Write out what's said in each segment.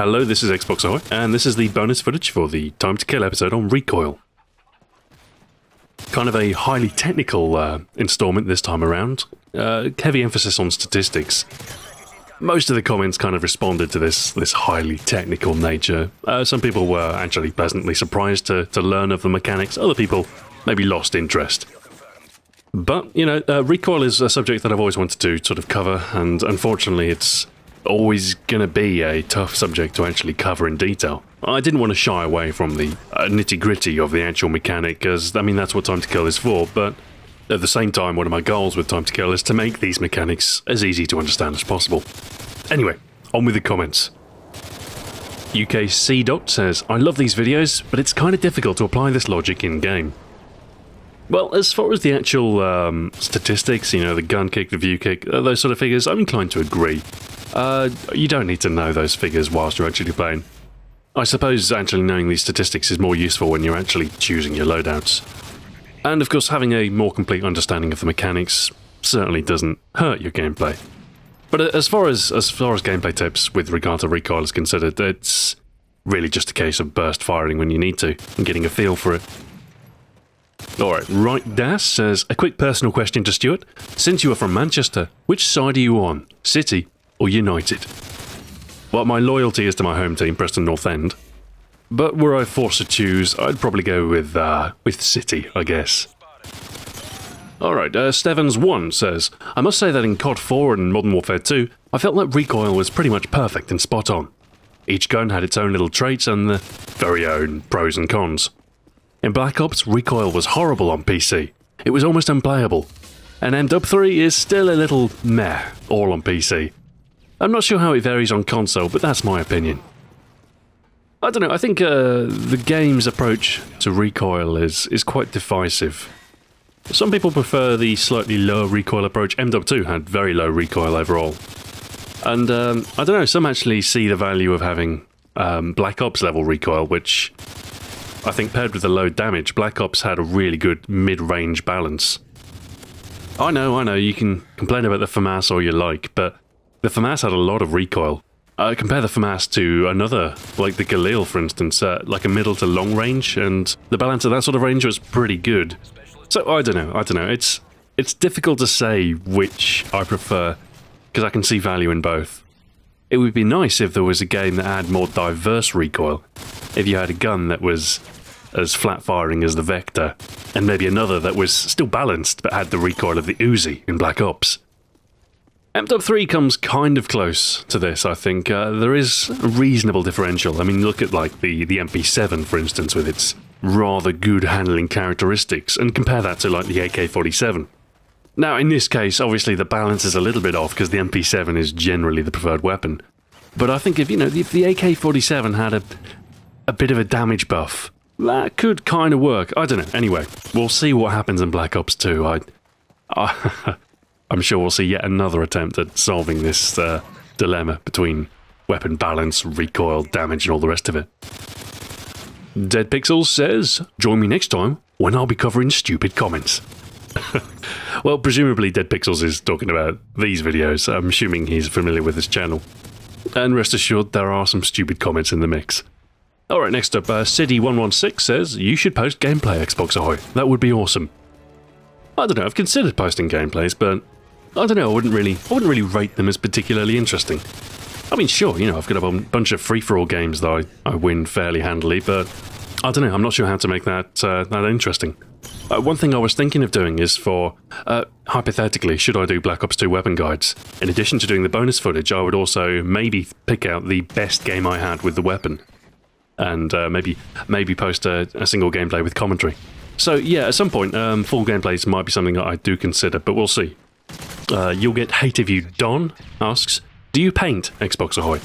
Hello, this is Xbox Ahoy, and this is the bonus footage for the Time to Kill episode on Recoil. Kind of a highly technical installment this time around. Heavy emphasis on statistics. Most of the comments kind of responded to this highly technical nature. Some people were actually pleasantly surprised to learn of the mechanics. Other people maybe lost interest. But, you know, Recoil is a subject that I've always wanted to sort of cover, and unfortunately it's always going to be a tough subject to actually cover in detail. I didn't want to shy away from the nitty-gritty of the actual mechanic, as, I mean, that's what Time to Kill is for, but at the same time, one of my goals with Time to Kill is to make these mechanics as easy to understand as possible. Anyway, on with the comments. UKC Dot says, I love these videos, but it's kind of difficult to apply this logic in-game. Well, as far as the actual statistics, you know, the gun kick, the view kick, those sort of figures, I'm inclined to agree. You don't need to know those figures whilst you're actually playing. I suppose actually knowing these statistics is more useful when you're actually choosing your loadouts. And of course having a more complete understanding of the mechanics certainly doesn't hurt your gameplay. But as far as gameplay tips with regard to Recoil is considered, it's really just a case of burst firing when you need to, and getting a feel for it. Alright, Right Das says, a quick personal question to Stuart. Since you are from Manchester, which side are you on? City or United? Well, my loyalty is to my home team, Preston North End. But were I forced to choose, I'd probably go with City, I guess. Alright, Stevens1 says, I must say that in COD 4 and Modern Warfare 2, I felt that Recoil was pretty much perfect and spot on. Each gun had its own little traits and the very own pros and cons. In Black Ops, Recoil was horrible on PC. It was almost unplayable. And MW3 is still a little meh, all on PC. I'm not sure how it varies on console, but that's my opinion. I don't know, I think the game's approach to Recoil is quite divisive. Some people prefer the slightly lower recoil approach. MW2 had very low recoil overall. And I don't know, some actually see the value of having Black Ops level recoil, which I think paired with the low damage, Black Ops had a really good mid-range balance. I know, you can complain about the FAMAS all you like, but the FAMAS had a lot of recoil. Compare the FAMAS to another, like the Galil for instance, like a middle to long range, and the balance of that sort of range was pretty good. So I don't know, it's difficult to say which I prefer, because I can see value in both. It would be nice if there was a game that had more diverse recoil, if you had a gun that was as flat firing as the Vector, and maybe another that was still balanced but had the recoil of the Uzi in Black Ops. MW3 comes kind of close to this, I think. There is a reasonable differential. I mean, look at like the MP7, for instance, with its rather good handling characteristics, and compare that to like the AK-47. Now, in this case, obviously the balance is a little bit off, because the MP7 is generally the preferred weapon. But I think if, you know, if the AK-47 had a bit of a damage buff, that could kind of work. I don't know. Anyway, we'll see what happens in Black Ops 2. I'm sure we'll see yet another attempt at solving this dilemma between weapon balance, recoil, damage, and all the rest of it. Dead Pixels says, join me next time when I'll be covering stupid comments. Well, presumably Dead Pixels is talking about these videos. I'm assuming he's familiar with this channel. And rest assured, there are some stupid comments in the mix. Alright, next up, City116 says, you should post gameplay, Xbox Ahoy. That would be awesome. I don't know, I've considered posting gameplays, but I don't know, I wouldn't really rate them as particularly interesting. I mean, sure, you know, I've got a bunch of free-for-all games that I win fairly handily, but I don't know, I'm not sure how to make that interesting. One thing I was thinking of doing is for, hypothetically, should I do Black Ops 2 weapon guides? In addition to doing the bonus footage, I would also maybe pick out the best game I had with the weapon, and maybe post a single gameplay with commentary. So yeah, at some point, full gameplays might be something that I do consider, but we'll see. You'll Get Hate If You Don asks, do you paint, Xbox Ahoy?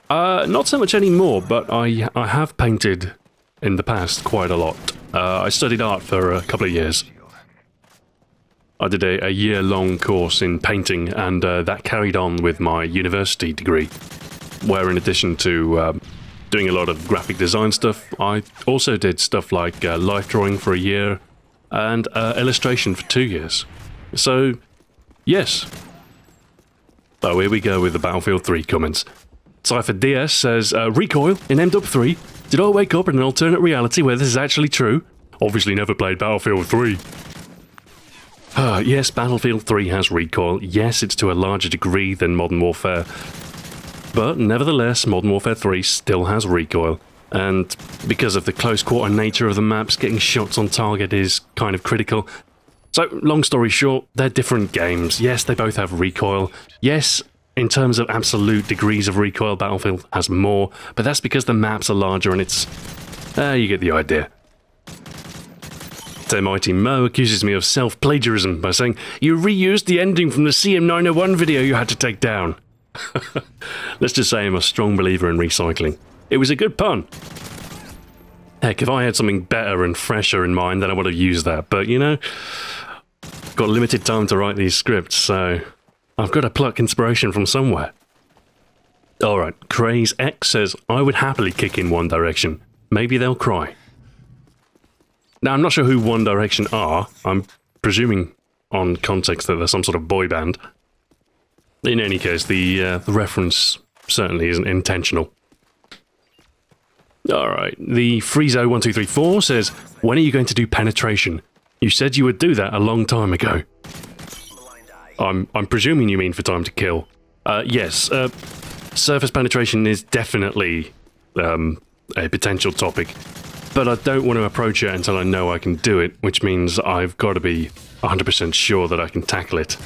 Not so much anymore, but I have painted in the past quite a lot. I studied art for a couple of years. I did a year-long course in painting, and that carried on with my university degree, where in addition to doing a lot of graphic design stuff, I also did stuff like life drawing for a year, and illustration for 2 years. So, yes. Oh, here we go with the Battlefield 3 comments. Cypher DS says, Recoil in MW3. Did I wake up in an alternate reality where this is actually true? Obviously never played Battlefield 3. Yes, Battlefield 3 has recoil. Yes, it's to a larger degree than Modern Warfare. But nevertheless, Modern Warfare 3 still has recoil. And because of the close quarter nature of the maps, getting shots on target is kind of critical. So, long story short, they're different games. Yes, they both have recoil. Yes, in terms of absolute degrees of recoil, Battlefield has more. But that's because the maps are larger and it's... you get the idea. So Mighty Mo accuses me of self-plagiarism by saying, "You reused the ending from the CM901 video you had to take down." Let's just say I'm a strong believer in recycling. It was a good pun. Heck, if I had something better and fresher in mind, then I would have used that. But, you know, got limited time to write these scripts, so I've got to pluck inspiration from somewhere. Alright, Craze X says, "I would happily kick in One Direction. Maybe they'll cry." Now, I'm not sure who One Direction are. I'm presuming on context that they're some sort of boy band. In any case, the reference certainly isn't intentional. Alright, the Friezo1234 says, "When are you going to do penetration? You said you would do that a long time ago." I'm presuming you mean for time to kill. Yes, surface penetration is definitely a potential topic. But I don't want to approach it until I know I can do it, which means I've got to be 100% sure that I can tackle it.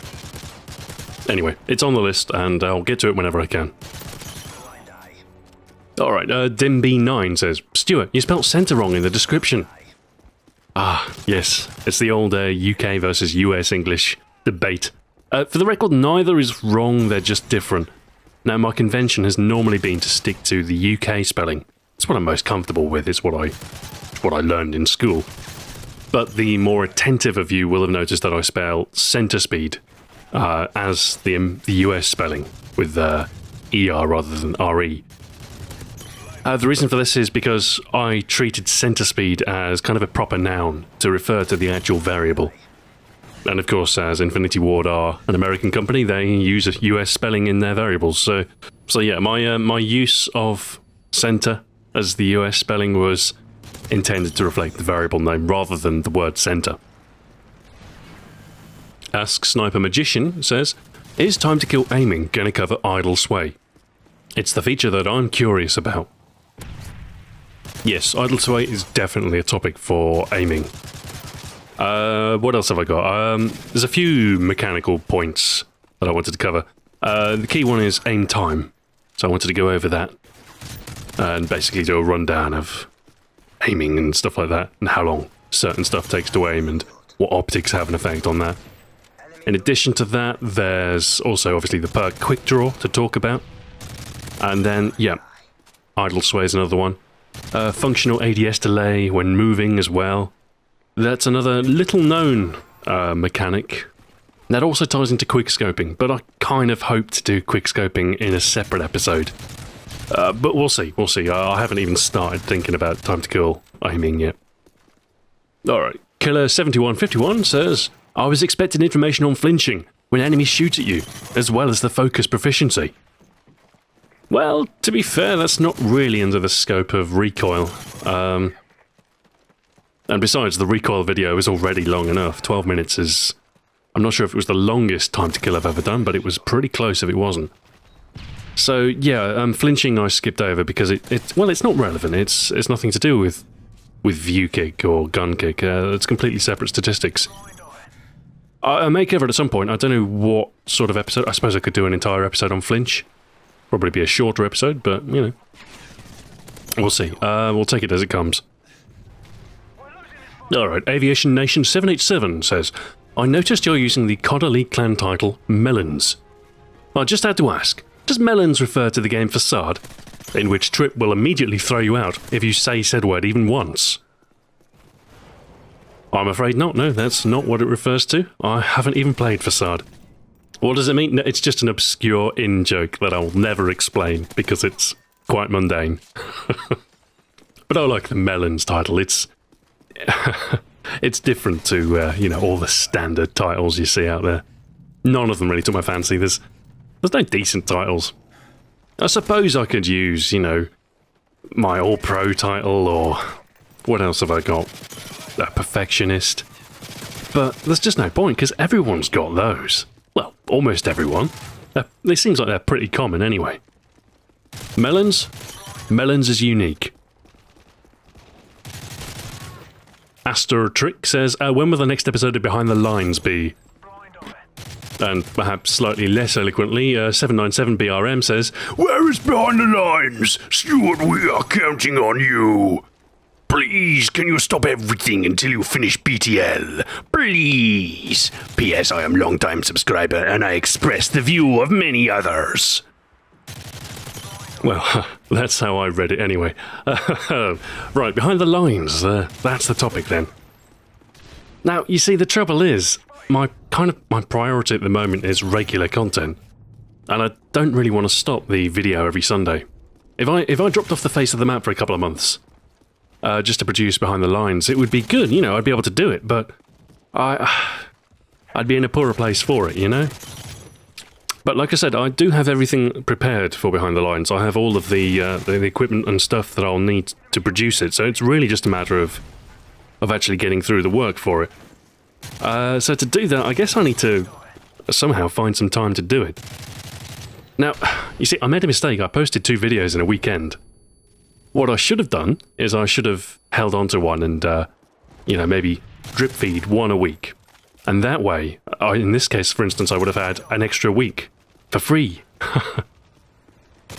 Anyway, it's on the list, and I'll get to it whenever I can. Alright, Dimb9 says, "Stuart, you spelt centre wrong in the description." Ah, yes, it's the old UK versus US English debate. For the record, neither is wrong, they're just different. Now, my convention has normally been to stick to the UK spelling. It's what I'm most comfortable with, it's what I learned in school. But the more attentive of you will have noticed that I spell center speed as the US spelling, with ER rather than RE. The reason for this is because I treated center speed as kind of a proper noun to refer to the actual variable. And of course, as Infinity Ward are an American company, they use a US spelling in their variables. So yeah, my use of center as the US spelling was intended to reflect the variable name rather than the word center. Ask Sniper Magician says, "Is Time to Kill aiming going to cover idle sway?" It's the feature that I'm curious about. Yes, idle sway is definitely a topic for aiming. What else have I got? There's a few mechanical points that I wanted to cover. The key one is aim time, so I wanted to go over that. And basically do a rundown of aiming and stuff like that, and how long certain stuff takes to aim, and what optics have an effect on that. In addition to that, there's also obviously the perk Quick Draw to talk about. And then, yeah, idle sway is another one. Functional ADS delay when moving as well. That's another little known mechanic. That also ties into quickscoping, but I kind of hope to do quickscoping in a separate episode. But we'll see, I haven't even started thinking about Time to Kill aiming yet. Alright, Killer7151 says, "I was expecting information on flinching when enemies shoot at you, as well as the focus proficiency." Well, to be fair, that's not really under the scope of recoil. And besides, the recoil video is already long enough. 12 minutes is... I'm not sure if it was the longest Time to Kill I've ever done, but it was pretty close if it wasn't. So, yeah, flinching I skipped over because well, it's not relevant. It's nothing to do with view kick or gun kick. It's completely separate statistics. I may cover it at some point. I don't know what sort of episode. I suppose I could do an entire episode on flinch. Probably be a shorter episode, but, you know. We'll see. We'll take it as it comes. Alright, Aviation Nation 787 says, "I noticed you're using the COD Elite clan title, Melons. I just had to ask, does Melons refer to the game Facade, in which Trip will immediately throw you out if you say said word even once?" I'm afraid not, no, that's not what it refers to. I haven't even played Facade. What does it mean? No, it's just an obscure in-joke that I'll never explain, because it's quite mundane. But I like the Melons title, it's different to, you know, all the standard titles you see out there. None of them really took my fancy. There's no decent titles. I suppose I could use, you know, my All-Pro title, or what else have I got? A Perfectionist. But there's just no point, because everyone's got those. Well, almost everyone. It seems like they're pretty common anyway. Melons? Melons is unique. Astor Trick says, when will the next episode of Behind the Lines be? And perhaps slightly less eloquently, 797BRM says, where is Behind the Lines? Stuart, we are counting on you. Please, can you stop everything until you finish BTL? Please. P.S. I am long-time subscriber and I express the view of many others. Well, that's how I read it anyway. Right, Behind the Lines, that's the topic then. Now, you see, the trouble is, my priority at the moment is regular content. And I don't really want to stop the video every Sunday. If I dropped off the face of the map for a couple of months, just to produce Behind the Lines, it would be good, you know, I'd be able to do it, but I'd be in a poorer place for it, you know? But like I said, I do have everything prepared for Behind the Lines. I have all of the equipment and stuff that I'll need to produce it, so it's really just a matter of actually getting through the work for it. So to do that, I guess I need to somehow find some time to do it. Now, you see, I made a mistake. I posted 2 videos in a weekend. What I should have done is I should have held on to one and, you know, maybe drip feed one a week. And that way, in this case, for instance, I would have had an extra week for free.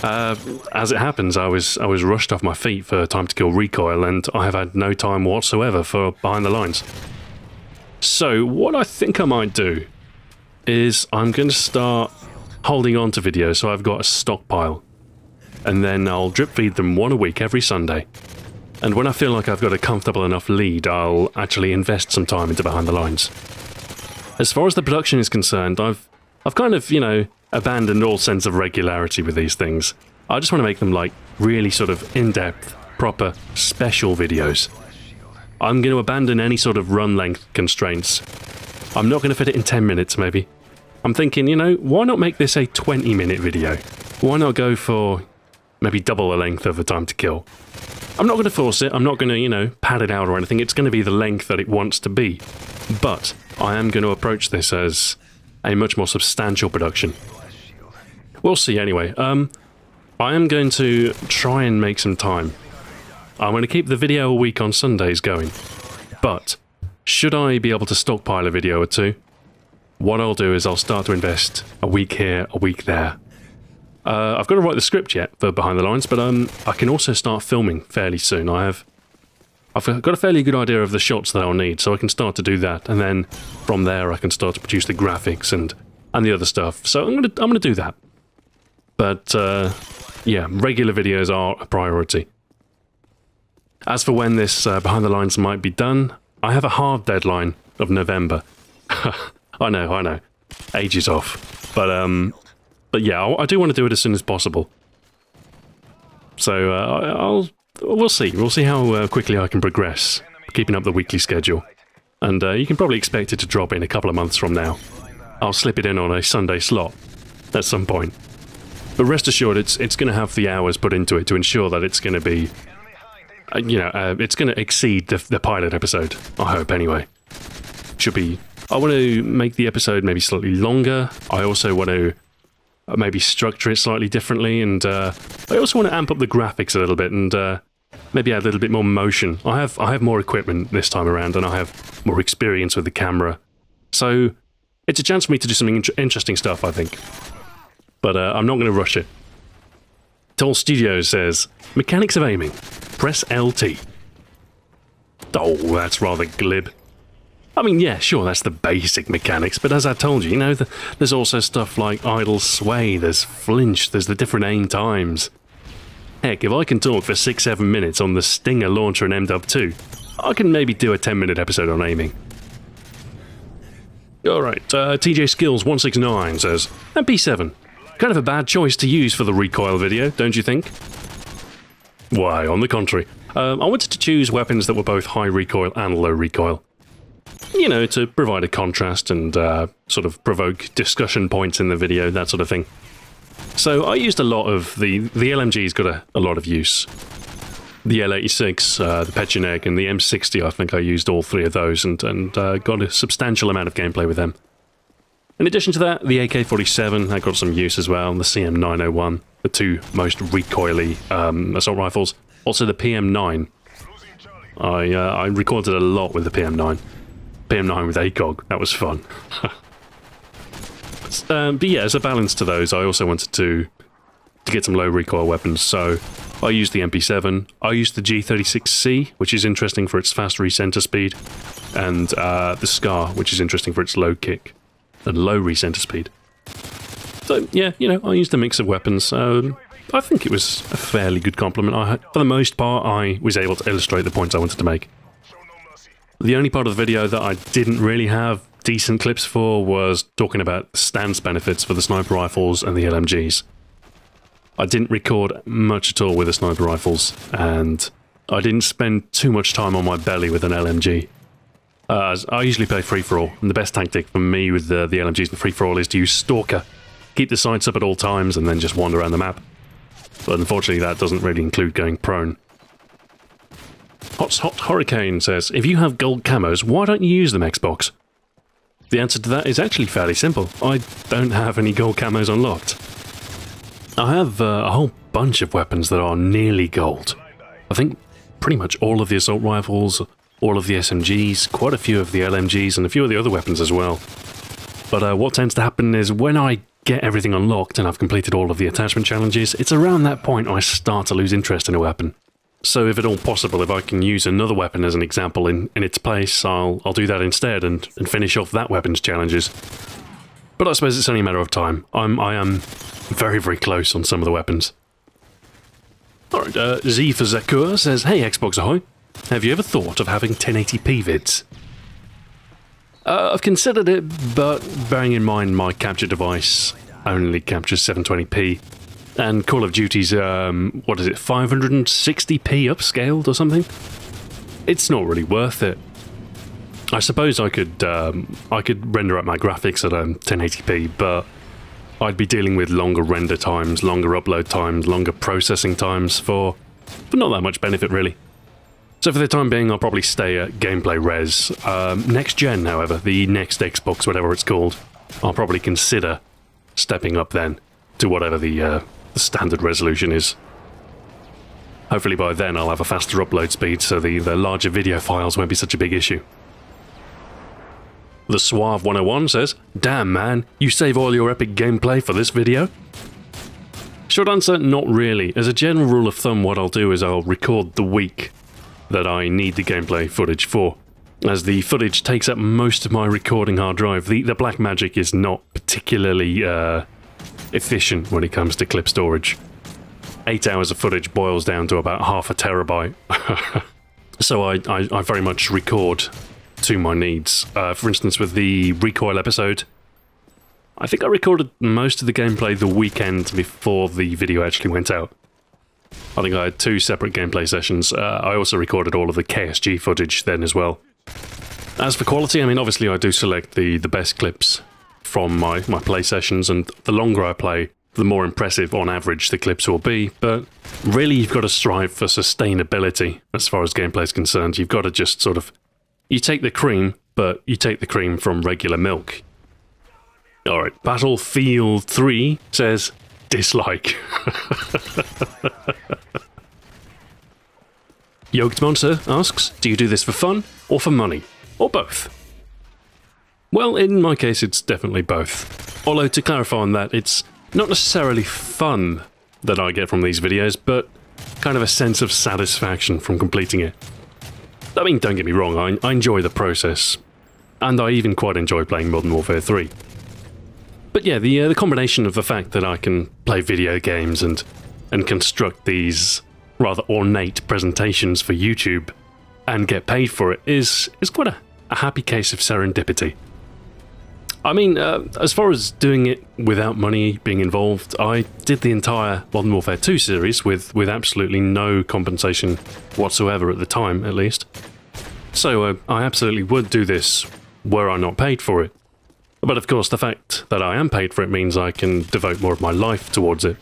As it happens, I was rushed off my feet for Time to Kill Recoil, and I have had no time whatsoever for Behind the Lines. So what I think I might do is I'm going to start holding on to videos so I've got a stockpile. And then I'll drip feed them one a week every Sunday. And when I feel like I've got a comfortable enough lead, I'll actually invest some time into Behind the Lines. As far as the production is concerned, I've kind of, you know, abandoned all sense of regularity with these things. I just want to make them like really sort of in-depth, proper, special videos. I'm going to abandon any sort of run length constraints. I'm not going to fit it in 10 minutes maybe. I'm thinking, you know, why not make this a 20-minute video? Why not go for maybe double the length of the Time to Kill? I'm not going to force it, I'm not going to, you know, pad it out or anything. It's going to be the length that it wants to be. But I am going to approach this as a much more substantial production. We'll see anyway. I am going to try and make some time. I'm going to keep the video a week on Sundays going. But should I be able to stockpile a video or two, what I'll do is I'll start to invest a week here, a week there. I've got to write the script yet for Behind the Lines, but I can also start filming fairly soon. I've got a fairly good idea of the shots that I'll need, so I can start to do that, and then from there I can start to produce the graphics and the other stuff. So I'm gonna do that. But yeah, regular videos are a priority. As for when this Behind the Lines might be done, I have a hard deadline of November. I know, ages off. But yeah, I do want to do it as soon as possible. So we'll see. We'll see how quickly I can progress, keeping up the weekly schedule. And you can probably expect it to drop in a couple of months from now. I'll slip it in on a Sunday slot at some point. But rest assured, it's going to have the hours put into it to ensure that it's going to be, you know, it's going to exceed the pilot episode. I hope, anyway. Should be. I want to make the episode maybe slightly longer. I also want to maybe structure it slightly differently, and I also want to amp up the graphics a little bit and maybe add a little bit more motion. I have more equipment this time around, and I have more experience with the camera, so it's a chance for me to do some interesting stuff, I think. But I'm not going to rush it. Toll Studios says, mechanics of aiming. Press LT. Oh, that's rather glib. I mean, yeah, sure, that's the basic mechanics, but as I told you, you know, there's also stuff like idle sway, there's flinch, there's the different aim times. Heck, if I can talk for 6-7 minutes on the Stinger launcher and MW2, I can maybe do a 10-minute episode on aiming. Alright, TJ Skills 169 says, MP7. Kind of a bad choice to use for the Recoil video, don't you think? Why, on the contrary. I wanted to choose weapons that were both high recoil and low recoil. You know, to provide a contrast and sort of provoke discussion points in the video, that sort of thing. So I used a lot of the LMG's got a lot of use. The L86, the Pecheneg, and the M60, I think I used all three of those and got a substantial amount of gameplay with them. In addition to that, the AK-47, I got some use as well, and the CM901, the two most recoily assault rifles. Also the PM9. I recorded a lot with the PM9. PM9 with ACOG, that was fun. But yeah, as a balance to those, I also wanted to get some low recoil weapons, so I used the MP7, I used the G36C, which is interesting for its fast recenter speed, and the SCAR, which is interesting for its low kick and low recenter speed. So yeah, you know, I used a mix of weapons. I think it was a fairly good complement. For the most part, I was able to illustrate the points I wanted to make. The only part of the video that I didn't really have decent clips for was talking about the stance benefits for the sniper rifles and the LMGs. I didn't record much at all with the sniper rifles, and I didn't spend too much time on my belly with an LMG. I usually play free-for-all, and the best tactic for me with the LMGs and free-for-all is to use Stalker. Keep the sights up at all times and then just wander around the map. But unfortunately that doesn't really include going prone. Hot Hurricane says, if you have gold camos, why don't you use them, Xbox? The answer to that is actually fairly simple. I don't have any gold camos unlocked. I have a whole bunch of weapons that are nearly gold. I think pretty much all of the assault rifles, all of the SMGs, quite a few of the LMGs, and a few of the other weapons as well. But what tends to happen is when I get everything unlocked and I've completed all of the attachment challenges, it's around that point I start to lose interest in a weapon. So if at all possible, if I can use another weapon as an example in its place, I'll do that instead and finish off that weapon's challenges. But I suppose it's only a matter of time. I am very, very close on some of the weapons. Alright, Z for Zakur says, hey Xbox Ahoy, have you ever thought of having 1080p vids? I've considered it, but bearing in mind my capture device only captures 720p, and Call of Duty's, what is it, 560p upscaled or something? It's not really worth it. I suppose I could render up my graphics at 1080p, but I'd be dealing with longer render times, longer upload times, longer processing times for not that much benefit really. So for the time being, I'll probably stay at gameplay res. Next gen, however, the next Xbox, whatever it's called, I'll probably consider stepping up then to whatever the standard resolution is. Hopefully by then I'll have a faster upload speed, so the larger video files won't be such a big issue. The Suave 101 says, damn man, you save all your epic gameplay for this video? Short answer, not really. As a general rule of thumb, what I'll do is I'll record the week that I need the gameplay footage for. As the footage takes up most of my recording hard drive, the Blackmagic is not particularly efficient when it comes to clip storage. 8 hours of footage boils down to about half a terabyte. So I very much record to my needs. For instance, with the Recoil episode, I think I recorded most of the gameplay the weekend before the video actually went out. I think I had 2 separate gameplay sessions. I also recorded all of the KSG footage then as well. As for quality, I mean, obviously I do select the best clips from my play sessions, and the longer I play, the more impressive on average the clips will be, but really you've got to strive for sustainability as far as gameplay is concerned. You've got to just sort of, you take the cream, but you take the cream from regular milk. Alright, Battlefield 3 says, dislike. Yoked Monster asks, do you do this for fun or for money? Or both? Well, in my case it's definitely both. Although to clarify on that, it's not necessarily fun that I get from these videos, but kind of a sense of satisfaction from completing it. I mean, don't get me wrong, I enjoy the process, and I even quite enjoy playing Modern Warfare 3. But yeah, the combination of the fact that I can play video games and construct these rather ornate presentations for YouTube and get paid for it is quite a happy case of serendipity. I mean, as far as doing it without money being involved, I did the entire Modern Warfare 2 series with absolutely no compensation whatsoever at the time, at least. So I absolutely would do this were I not paid for it. But of course, the fact that I am paid for it means I can devote more of my life towards it,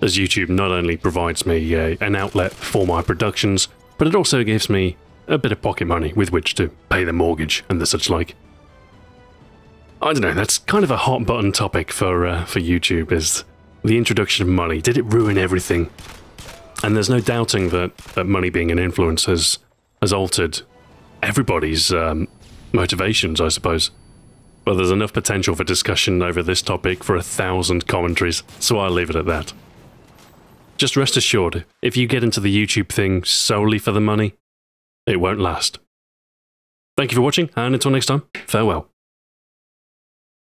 as YouTube not only provides me an outlet for my productions, but it also gives me a bit of pocket money with which to pay the mortgage and the such like. I don't know, that's kind of a hot button topic for YouTube, is the introduction of money. Did it ruin everything? And there's no doubting that money being an influence has altered everybody's motivations, I suppose. But there's enough potential for discussion over this topic for 1,000 commentaries, so I'll leave it at that. Just rest assured, if you get into the YouTube thing solely for the money, it won't last. Thank you for watching, and until next time, farewell.